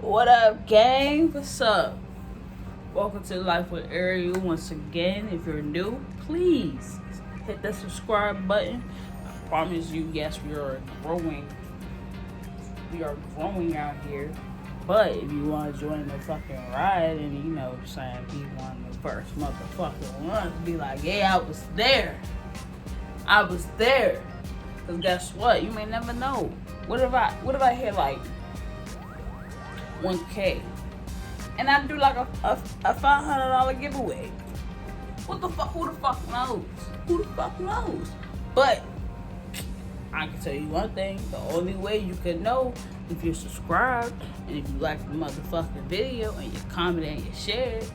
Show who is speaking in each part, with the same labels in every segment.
Speaker 1: What up, gang? What's up? Welcome to Life with Ariel. Once again, if you're new, please hit that subscribe button. I promise you, yes, we are growing. We are growing out here. But if you want to join the fucking ride and, you know what I'm saying, be one of the first motherfucking ones, be like, yeah, I was there. I was there. Because guess what? You may never know. What if I hit like 1K and I do like a $500 giveaway? What the fuck? Who the fuck knows? Who the fuck knows? But I can tell you one thing: the only way you can know if you're subscribed and if you like the motherfucking video and you comment and you share it.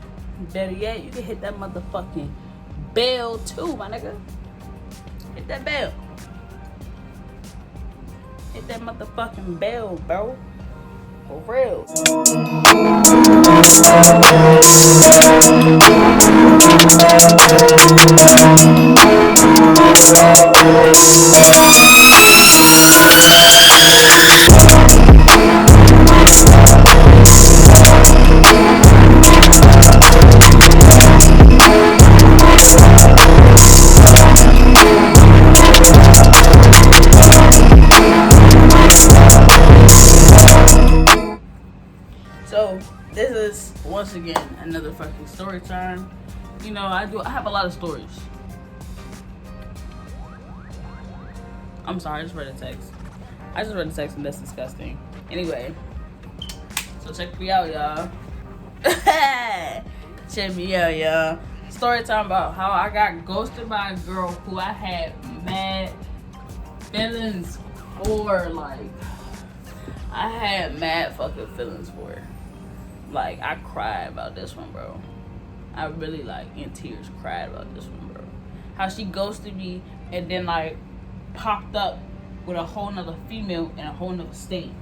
Speaker 1: Better yet, you can hit that motherfucking bell too, my nigga. Hit that bell. Hit that motherfucking bell, bro. For real. So this is once again another fucking story time. You know, I have a lot of stories. I'm sorry, I just read a text. And that's disgusting. Anyway, so check me out, y'all. Check me out, y'all. Story time about how I got ghosted by a girl who I had mad feelings for. Like, I had mad fucking feelings for her. Like, I cried about this one, bro. I really, like, in tears cried about this one, bro. How she ghosted me and then, like, popped up with a whole nother female in a whole nother state.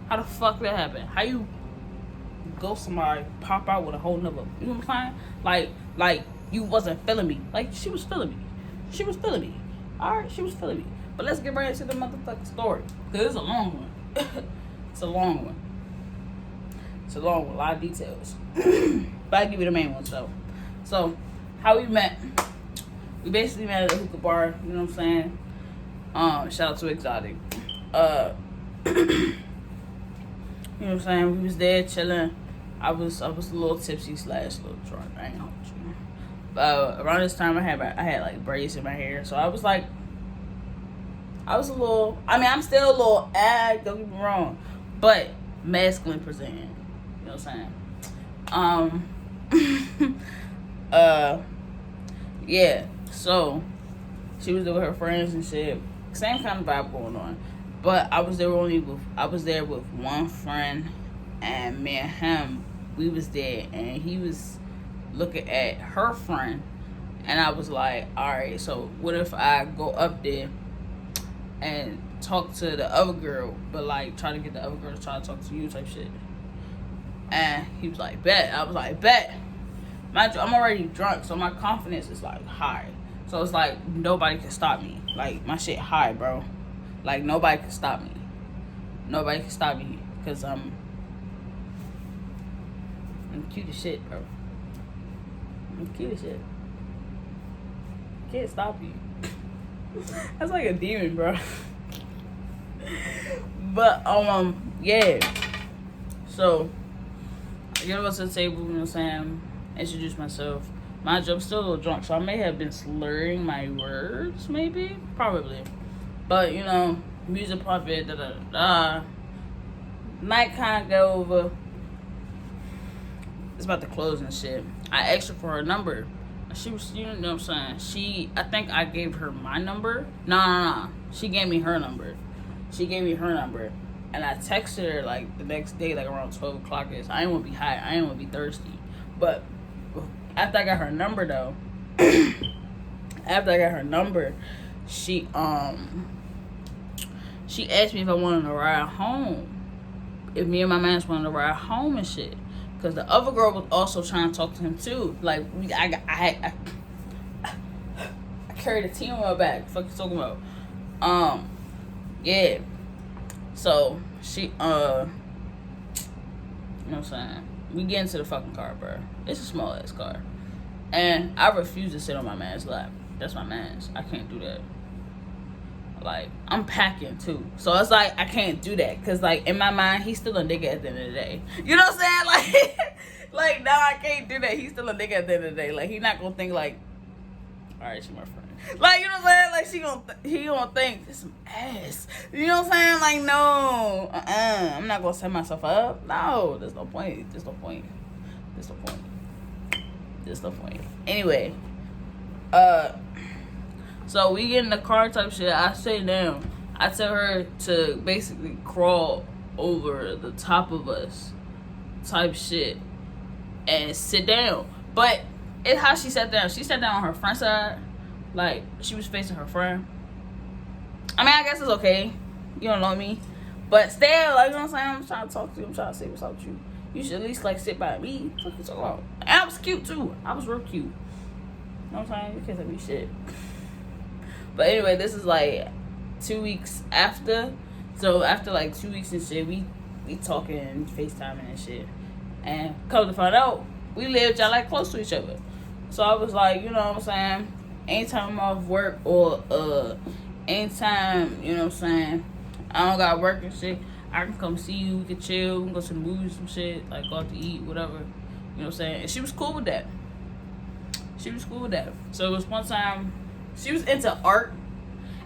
Speaker 1: How the fuck that happened? How you ghost somebody, pop out with a whole nother, you know what I'm saying? Like you wasn't feeling me. Like, she was feeling me. She was feeling me. Alright, she was feeling me. But let's get right into the motherfucking story. Because it's a long one. It's a long one. It's a long one, a lot of details. But I'll give you the main one. So how we met. We basically met at a hookah bar, you know what I'm saying? Shout out to Exotic. You know what I'm saying? We was there chilling. I was a little tipsy / a little drunk. I ain't gonna hold you. Around this time I had like braids in my hair. So I was a little, I'm still a little don't get me wrong, but masculine presenting. You know what I'm saying? Yeah. So she was there with her friends and shit. Same kind of vibe going on. But I was there with one friend, and me and him, we was there, and he was looking at her friend, and I was like, alright, so what if I go up there and talk to the other girl, but like try to get the other girl to try to talk to you type shit? And he was like, bet. I was like, bet. I'm already drunk, so my confidence is like high. So it's like nobody can stop me. Like, my shit high, bro. Like, nobody can stop me. Nobody can stop me because I'm cute as shit, bro. I'm cute as shit. Can't stop you. That's like a demon, bro. But yeah. So I get over to the table, you know what I'm saying? Introduce myself. Mind you, I'm still a little drunk, so I may have been slurring my words, maybe, probably. But you know, music pop it, Night kind of go over. It's about to close and shit. I asked her for her number. She was, you know what I'm saying? I think I gave her my number. No. She gave me her number. And I texted her like the next day, like around 12 o'clock. I didn't want to be high. I didn't want to be thirsty. But after I got her number, though, she asked me if I wanted to ride home. If me and my man wanted to ride home and shit. Because the other girl was also trying to talk to him, too. Like, I carried a team on my back. Fuck you talking about? Yeah. So, she, know what I'm saying? We get into the fucking car, bro. It's a small ass car. And I refuse to sit on my man's lap. That's my man's. I can't do that. Like, I'm packing too. So it's like, I can't do that. Because, like, in my mind, he's still a nigga at the end of the day. You know what I'm saying? Like, no, I can't do that. He's still a nigga at the end of the day. Like, he not going to think, like, all right, she my friend. Like, you know what I'm saying? Like, he gonna think, this some ass. You know what I'm saying? Like, no. I'm not going to set myself up. No, there's no point. There's no point. There's no point. There's no point. Anyway, so we get in the car type shit. I sit down. I tell her to basically crawl over the top of us type shit and sit down. But it's how she sat down. She sat down on her front side. Like, she was facing her friend. I mean, I guess it's okay. You don't know me. But still, like, you know what I'm saying? I'm trying to talk to you. I'm trying to say what's up with you. You should at least, like, sit by me. What you talking about? And I was cute, too. I was real cute. You know what I'm saying? You can't tell me shit. But anyway, this is, like, 2 weeks after. So, after, like, 2 weeks and shit, we talking, FaceTiming and shit. And come to find out, we lived, y'all, like, close to each other. So, I was like, you know what I'm saying? Anytime I'm off work or, anytime, you know what I'm saying, I don't got work and shit, I can come see you, we can chill, we can go to the movies, some shit, like go out to eat, whatever. You know what I'm saying? And she was cool with that. She was cool with that. So it was one time, she was into art.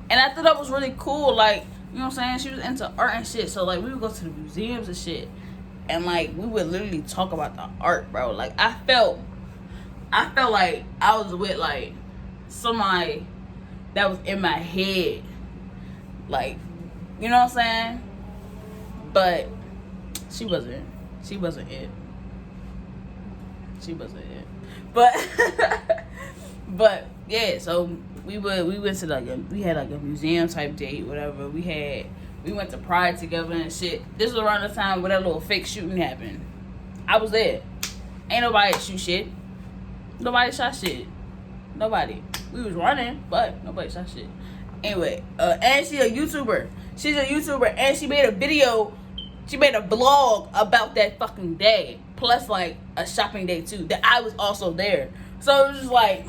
Speaker 1: And I thought that was really cool. Like, you know what I'm saying? She was into art and shit. So, like, we would go to the museums and shit. And, like, we would literally talk about the art, bro. Like, I felt like I was with, like, somebody that was in my head. Like, you know what I'm saying? But she wasn't it. She wasn't it. But yeah, so we went to like we had like a museum type date, whatever. We went to Pride together and shit. This was around the time where that little fake shooting happened. I was there. Ain't nobody shoot shit. Nobody shot shit. Nobody. We was running, but nobody shot shit. Anyway, and she's a YouTuber. She's a YouTuber, and she made a video. She made a vlog about that fucking day, plus like a shopping day too. That I was also there, so it was just like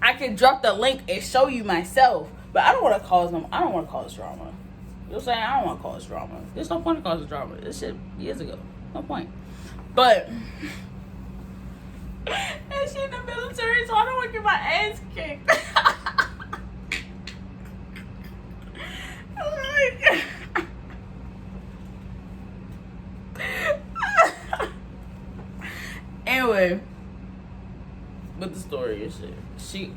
Speaker 1: I could drop the link and show you myself, but I don't want to cause them. I don't want to cause drama. You know what I'm saying? I don't want to cause drama. There's no point in causing drama. This shit years ago. No point. But and she in the military, so I don't want to get my ass kicked. Anyway, but the story is shit.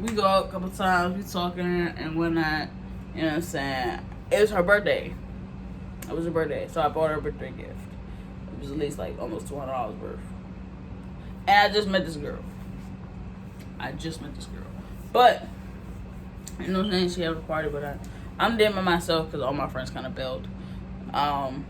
Speaker 1: We go out a couple times, we talking and whatnot. You know what I'm saying? It was her birthday. It was her birthday, so I bought her a birthday gift. It was at least like almost $200 worth. And I just met this girl. But you know what I'm saying? She had a party, but I'm there by myself because all my friends kind of bailed. And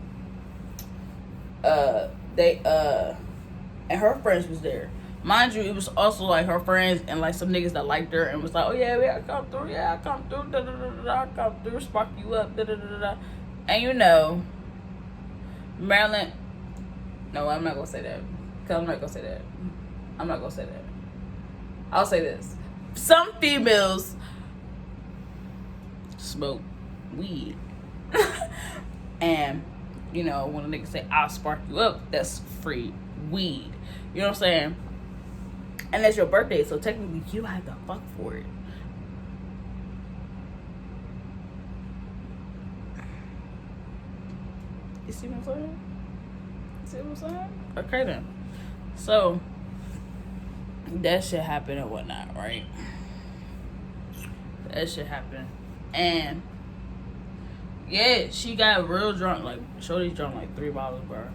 Speaker 1: her friends was there. Mind you, it was also like her friends and like some niggas that liked her and was like, oh yeah, I come through, I come through, spark you up, And you know, Maryland, no, I'm not gonna say that. I'm not gonna say that. I'll say this. Some females smoke weed. And, you know, when a nigga say, I'll spark you up, that's free weed. You know what I'm saying? And that's your birthday, so technically you have to fuck for it. You see what I'm saying? Okay then. So, that shit happened and whatnot, right? That shit happened. And, yeah, she got real drunk. Like, Shorty drunk like 3 bottles, bro.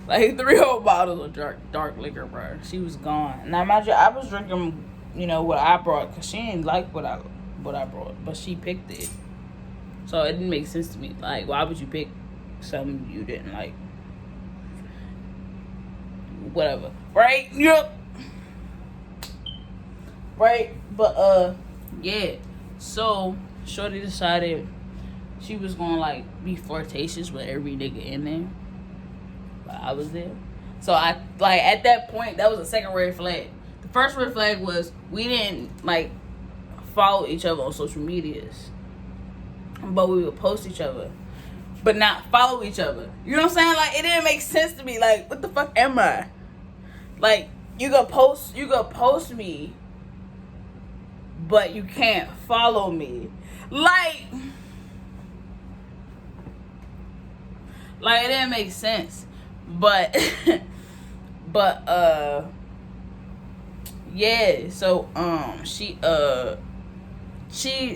Speaker 1: Like 3 whole bottles of dark liquor, bro. She was gone. Now, mind you, I was drinking, you know, what I brought, because she didn't like what I brought, but she picked it. So it didn't make sense to me. Like, why would you pick something you didn't like? Whatever. Right? Yep. Right? But, yeah. So, Shorty decided she was gonna like be flirtatious with every nigga in there. But I was there. So I like at that point that was a second red flag. The first red flag was we didn't like follow each other on social medias, but we would post each other, but not follow each other. You know what I'm saying? Like it didn't make sense to me. Like what the fuck am I? Like you gonna post me, but you can't follow me. Like it didn't make sense. But yeah, so she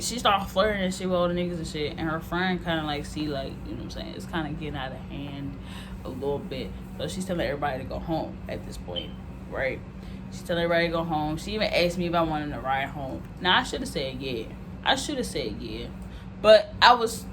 Speaker 1: started flirting and shit with all the niggas and shit, and her friend kind of like see like, you know what I'm saying, it's kind of getting out of hand a little bit. So she's telling everybody to go home at this point, right? She's telling everybody to go home. She even asked me if I wanted to ride home. Now I should have said yeah. But I was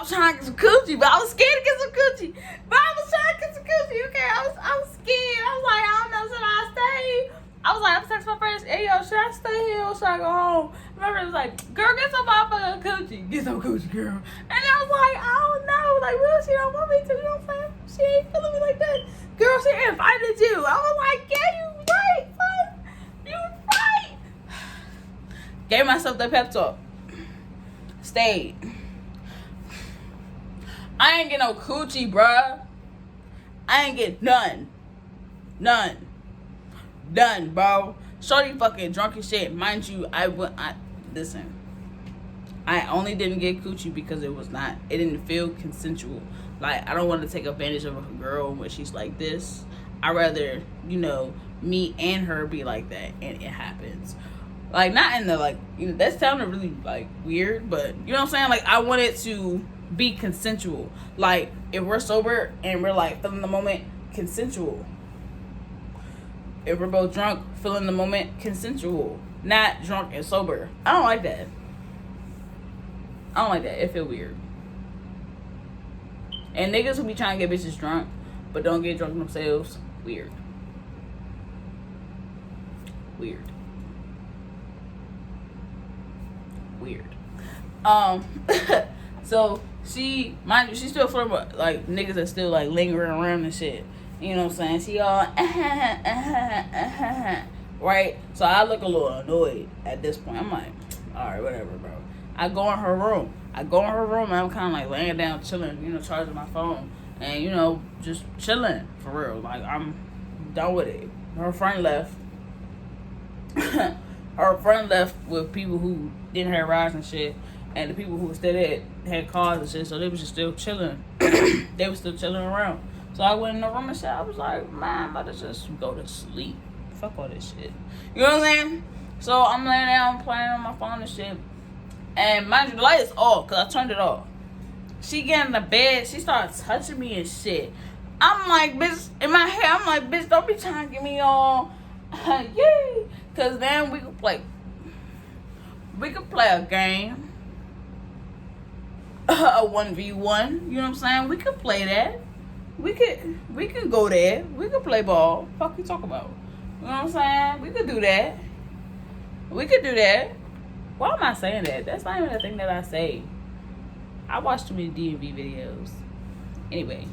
Speaker 1: trying to get some coochie, but I was scared to get some coochie. But I was trying to get some coochie, okay? I was scared. I was like, I don't know, should I stay? I was like, I'm texting my friends, hey, yo, should I stay here or should I go home? My friend was like, girl, get some motherfucking coochie. Get some coochie, girl. And I was like, I don't know. Like, well, she don't want me to, you know what I'm saying? She ain't feeling me like that. Girl, she invited you. I was like, yeah, you right, son. You right. Gave myself that pep talk. Stayed. I ain't get no coochie, bruh. I ain't get none, bro. Shorty fucking drunk as shit. Mind you, listen. I only didn't get coochie because it didn't feel consensual. Like, I don't want to take advantage of a girl when she's like this. I'd rather, you know, me and her be like that, and it happens. Like, not in the, like, you know, that sounded really, like, weird, but, you know what I'm saying? Like, I wanted to be consensual. Like, if we're sober and we're, like, feeling the moment, consensual. If we're both drunk, feeling the moment, consensual. Not drunk and sober. I don't like that. It feel weird. And niggas who be trying to get bitches drunk, but don't get drunk themselves, weird. So she, mind you, she's still flirting with like niggas that still like lingering around and shit. You know what I'm saying? She all right. So I look a little annoyed at this point. I'm like, all right, whatever, bro. I go in her room and I'm kind of like laying down, chilling, you know, charging my phone and, you know, just chilling for real. Like, I'm done with it. Her friend left. Her friend left with people who didn't have rides and shit, and the people who still had cars and shit, so they was just still chilling. They was still chilling around. So I went in the room and shit. I was like, man, I'm about to just go to sleep. Fuck all this shit. You know what I'm saying? So I'm laying down, playing on my phone and shit. And mind you, the light is off, because I turned it off. She get in the bed. She started touching me and shit. I'm like, bitch, in my head, I'm like, bitch, don't be trying to get me all, yay. Because then we could play a game. A 1v1. You know what I'm saying? We could play that. We could go there. We could play ball. Fuck you talk about? You know what I'm saying? We could do that. Why am I saying that? That's not even the thing that I say. I watch too many D&V videos. Anyway.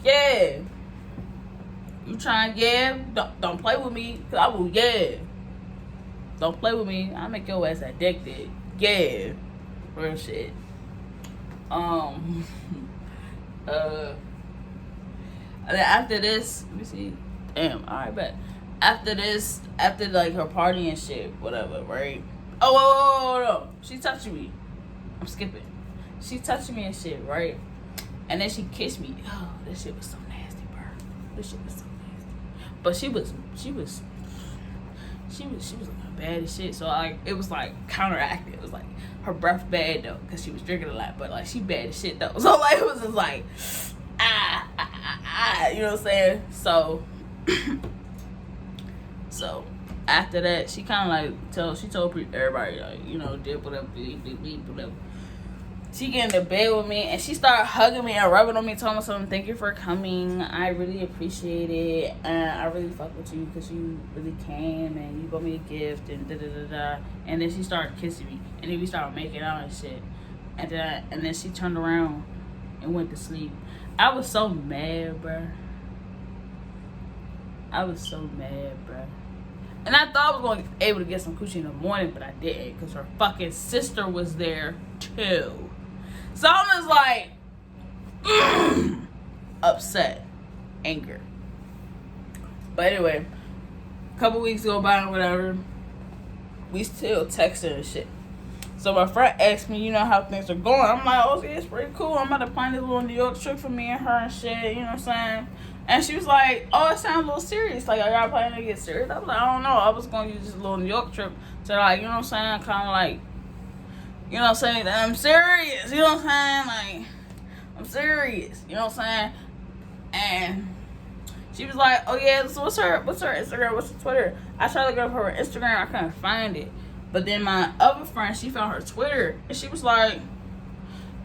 Speaker 1: Yeah. You trying, yeah? Don't play with me, cause I will, yeah. Don't play with me. I'll make your ass addicted. Yeah. Real shit. And after this, let me see. Damn, alright, bet. After this, after like her party and shit, whatever, right? Oh, no. She touching me. I'm skipping. She touching me and shit, right? And then she kissed me. Oh, that shit was so nasty, bro. This shit was so nasty. But she was looking bad as shit. So like it was like counteracted. It was like her breath bad though, cause she was drinking a lot. But like she bad as shit though. So like it was just like you know what I'm saying? So after that, she kind of like told everybody like, you know, did whatever, bleep, whatever. she get into bed with me and she started hugging me and rubbing on me, telling me something. Thank you for coming. I really appreciate it. And I really fuck with you because you really came and you bought me a gift and da da da da. And then she started kissing me and then we started making out and shit. And then she turned around and went to sleep. I was so mad, bruh. I was so mad, bruh. And I thought I was going to be able to get some coochie in the morning, but I didn't because her fucking sister was there too. So I was like, upset, anger. But anyway, a couple weeks go by and whatever. We still texting and shit. So my friend asked me, you know, how things are going. I'm like, oh, yeah, it's pretty cool. I'm about to plan this little New York trip for me and her and shit, you know what I'm saying? And she was like, oh, it sounds a little serious. Like, are y'all planning to get serious? I was like, I don't know. I was going to use this little New York trip to, like, you know what I'm saying? Kind of like, you know what I'm saying? That I'm serious. You know what I'm saying? Like, I'm serious. You know what I'm saying? And she was like, oh, yeah, so what's her Instagram? What's her Twitter? I tried to look up her Instagram. I couldn't find it. But then my other friend, she found her Twitter. And she was like,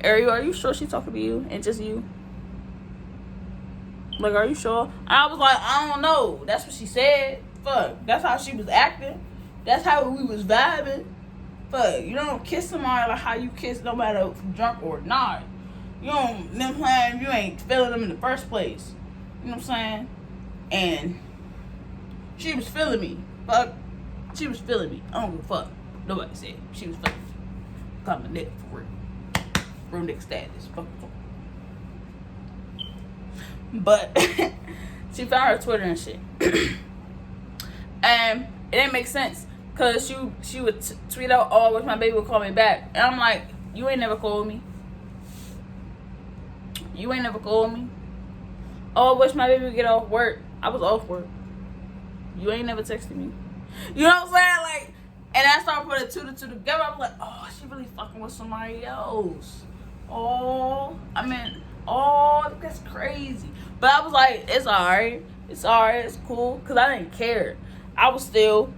Speaker 1: Ariel, are you sure she's talking to you and just you? Like, are you sure? And I was like, I don't know. That's what she said. Fuck. That's how she was acting. That's how we was vibing. Fuck. You don't kiss somebody like how you kiss no matter if you're drunk or not. You don't, you ain't feeling them in the first place. You know what I'm saying? And she was feeling me. Fuck. She was feeling me. I don't give a fuck. Nobody said she was feeling me. Call my nigga for real. Real nigga status. Fuck. But she found her Twitter and shit. And it didn't make sense. Because she would tweet out, oh, I wish my baby would call me back. And I'm like, you ain't never called me. You ain't never called me. Oh, I wish my baby would get off work. I was off work. You ain't never texted me. You know what I'm saying? Like, and I started putting two to two together. I was like, oh, she really fucking with somebody else. Oh, I mean, oh, that's crazy. But I was like, it's alright. It's alright. It's cool. Because I didn't care. I was still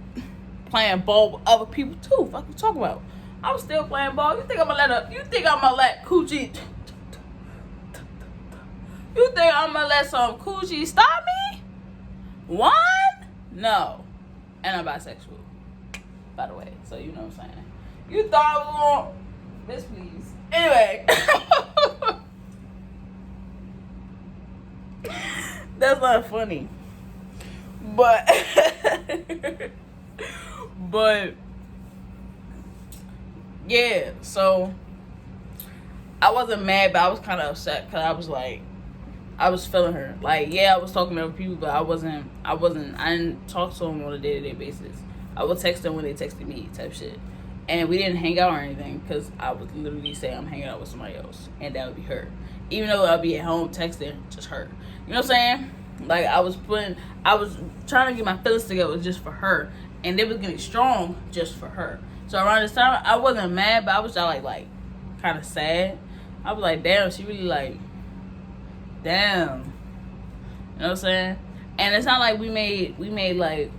Speaker 1: playing ball with other people too. Fuck you talking about? I was still playing ball. You think I'm gonna let coochie? You think I'm gonna let some coochie stop me? One? No. And I'm bisexual, by the way. So you know what I'm saying. You thought I was on this, please. Anyway. That's not funny. But yeah, so I wasn't mad, but I was kind of upset because I was like, I was feeling her. Like, yeah, I was talking to other people, but I didn't talk to them on a day-to-day basis. I would text them when they texted me, type shit. And we didn't hang out or anything because I would literally say I'm hanging out with somebody else, and that would be her. Even though I'd be at home texting, just her. You know what I'm saying? Like, I was trying to get my feelings together just for her, and they was getting strong just for her. So around this time, I wasn't mad, but I was just like kind of sad. I was like, damn, she really like, damn. You know what I'm saying? And it's not like we made like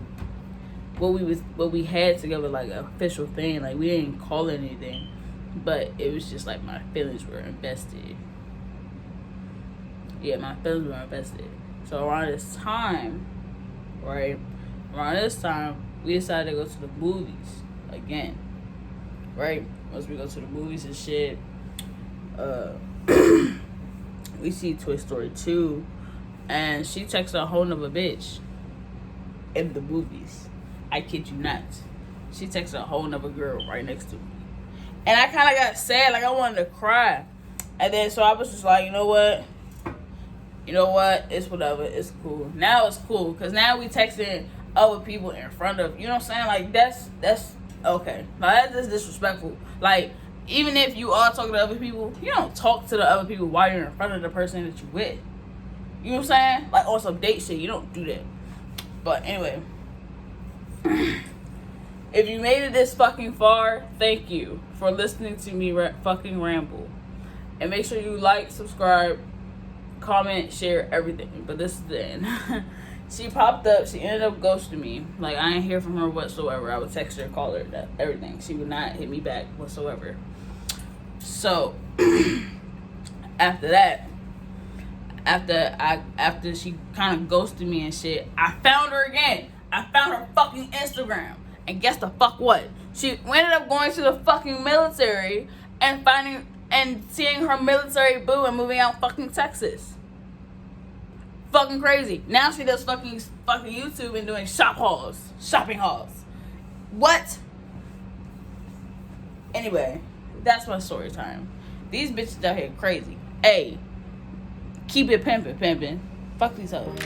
Speaker 1: what we had together like an official thing. Like, we didn't call it anything, but it was just like my feelings were invested. Yeah, my feelings were invested. So around this time, we decided to go to the movies again. Right? Once we go to the movies and shit, we see Toy Story 2, and she texts a whole nother bitch in the movies. I kid you not. She texted a whole nother girl right next to me. And I kind of got sad, like I wanted to cry. And then so I was just like, you know what? It's whatever. It's cool. Now it's cool. Because now we texting other people in front of, you know what I'm saying? Like, that's okay. Now, that's just disrespectful. Like, even if you are talking to other people, you don't talk to the other people while you're in front of the person that you with. You know what I'm saying? Like, on some date shit, you don't do that. But anyway. If you made it this fucking far, thank you for listening to me fucking ramble. And make sure you like, subscribe, comment, share, everything. But this is the end. She popped up. She ended up ghosting me. Like, I ain't hear from her whatsoever. I would text her, call her, everything. She would not hit me back whatsoever. So after that, after she kind of ghosted me and shit, I found her again. I found her fucking Instagram, and guess the fuck what? She ended up going to the fucking military and seeing her military boo and moving out fucking Texas. Fucking crazy. Now she does fucking YouTube and doing shopping hauls. What? Anyway, that's my story time. These bitches out here crazy. Hey, keep it pimpin'. Fuck these hoes.